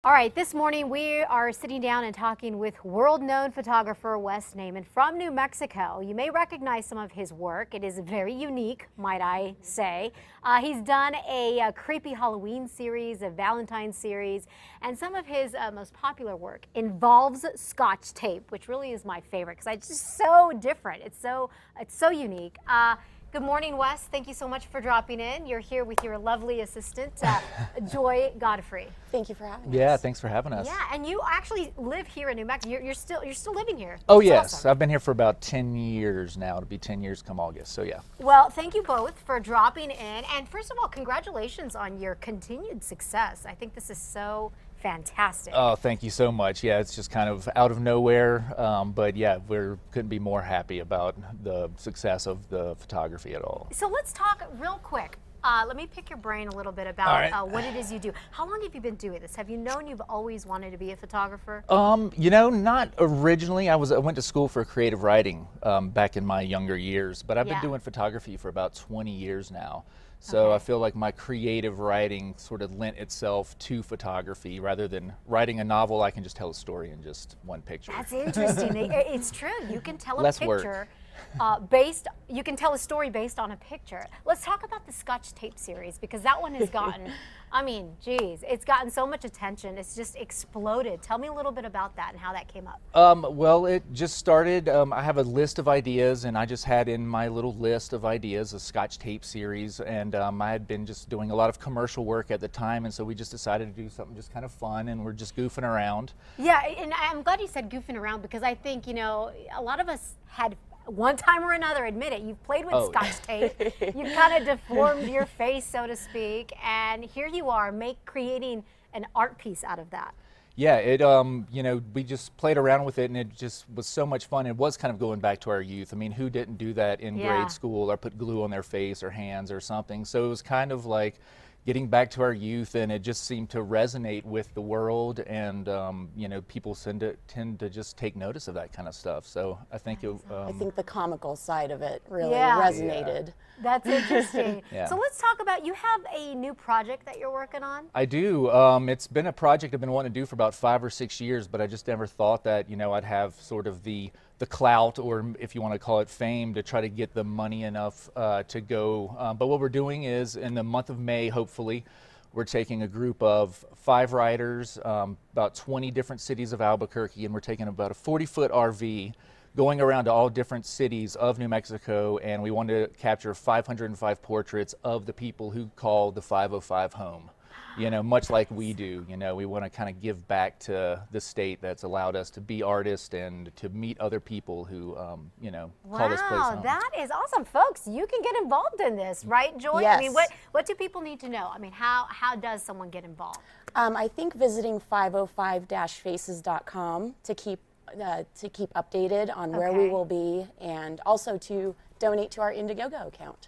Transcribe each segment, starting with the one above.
All right, this morning we are sitting down and talking with world-known photographer Wes Naman from New Mexico. You may recognize some of his work. It is very unique, might I say. He's done a creepy Halloween series, a Valentine series, and some of his most popular work involves Scotch tape, which really is my favorite because it's just so different. It's so unique. Good morning, Wes. Thank you so much for dropping in. You're here with your lovely assistant, Joy Godfrey. Thank you for having us. Yeah, thanks for having us. Yeah, and you actually live here in New Mexico. You're still living here. Oh, That's yes. awesome. I've been here for about 10 years now. It'll be 10 years come August, so yeah. Well, thank you both for dropping in. And first of all, congratulations on your continued success. I think this is so fantastic. Oh, thank you so much. Yeah, it's just kind of out of nowhere, but yeah, we couldn't be more happy about the success of the photography at all. So let's talk real quick. Let me pick your brain a little bit about what it is you do. How long have you been doing this? Have you known you've always wanted to be a photographer? You know, not originally. I went to school for creative writing back in my younger years, but I've been doing photography for about 20 years now. So I feel like my creative writing sort of lent itself to photography. Rather than writing a novel, I can just tell a story in just one picture. That's interesting. It's true. You can tell a Less picture you can tell a story based on a picture. Let's talk about the Scotch tape series, because that one has gotten, I mean, geez, it's gotten so much attention. It's just exploded. Tell me a little bit about that and how that came up. Well, it just started, I have a list of ideas, and I just had in my little list of ideas a Scotch tape series, and I had been just doing a lot of commercial work at the time, and so we just decided to do something just kind of fun, and we're just goofing around. Yeah, and I'm glad you said goofing around, because I think, you know, a lot of us had one time or another, admit it, you've played with Scotch tape, you've kind of deformed your face, so to speak, and here you are creating an art piece out of that. Yeah, it you know, we just played around with it, and it just was so much fun. It was kind of going back to our youth. I mean, who didn't do that in grade school or put glue on their face or hands or something? So it was kind of like getting back to our youth, and it just seemed to resonate with the world, and you know, people tend to just take notice of that kind of stuff. So I think I think the comical side of it really resonated. Yeah. That's interesting. Yeah. So let's talk about, you have a new project that you're working on? I do. It's been a project I've been wanting to do for about 5 or 6 years, but I just never thought that, you know, I'd have sort of the clout, or if you want to call it fame, to try to get the money enough to go. But what we're doing is, in the month of May, hopefully, we're taking a group of 5 writers, about 20 different cities of Albuquerque, and we're taking about a 40-foot RV, going around to all different cities of New Mexico, and we want to capture 505 portraits of the people who call the 505 home. You know, much like we do. You know, we want to kind of give back to the state that's allowed us to be artists and to meet other people who, you know, call this place home. Wow, that is awesome. Folks, you can get involved in this, right, Joy? Yes. I mean, what do people need to know? I mean, how does someone get involved? I think visiting 505-faces.com to keep updated on where we will be, and also to donate to our Indiegogo account.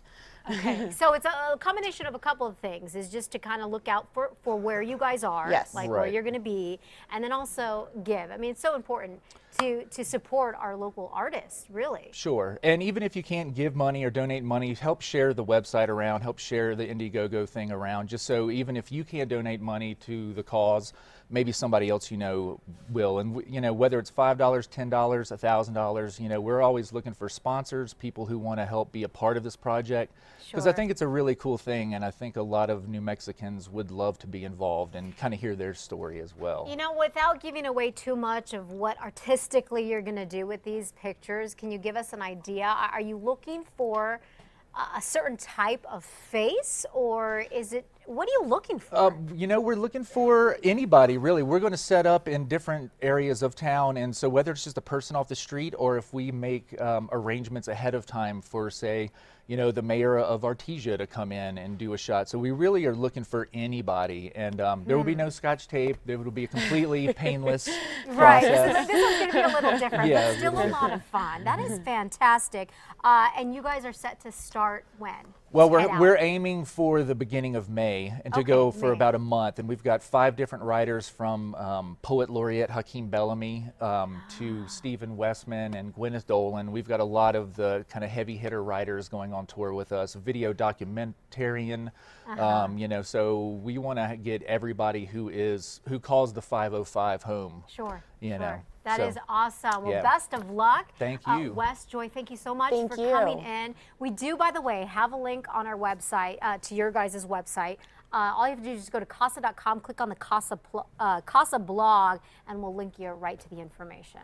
Okay, so it's a combination of a couple of things. Is just to kind of look out for where you guys are, like where you're going to be, and then also give. I mean, it's so important to support our local artists, really. Sure, and even if you can't give money or donate money, help share the website around, help share the Indiegogo thing around, just so even if you can't donate money to the cause, maybe somebody else you know will. And you know, whether it's $5, $10, $1,000, you know, we're always looking for sponsors, people who want to help be a part of this project, because I think it's a really cool thing, and I think a lot of New Mexicans would love to be involved and kind of hear their story as well. You know, without giving away too much of what artistically you're going to do with these pictures, can you give us an idea? Are you looking for a certain type of face, or is it, what are you looking for? You know, we're looking for anybody, really. We're going to set up in different areas of town, and so whether it's just a person off the street, or if we make arrangements ahead of time for, say, you know, the mayor of Artesia to come in and do a shot. So we really are looking for anybody, and there will be no Scotch tape. There will be a completely painless process. This one's going to be a little different, but still a lot of fun. That is fantastic. And you guys are set to start when? Well, head out? we're aiming for the beginning of May and to Okay, go for May. about a month. And we've got 5 different writers from Poet Laureate Hakeem Bellamy to Stephen Westman and Gwyneth Dolan. We've got a lot of the kind of heavy hitter writers going on tour with us, video documentarian. You know, so we want to get everybody who calls the 505 home. Sure. You know. That So, is awesome. Well, yeah. best of luck. Thank you. Wes, Joy, thank you so much Thank for you. coming in. We do, by the way, have a link on our website, to your guys' website. All you have to do is just go to casa.com, click on the Casa blog, and we'll link you right to the information.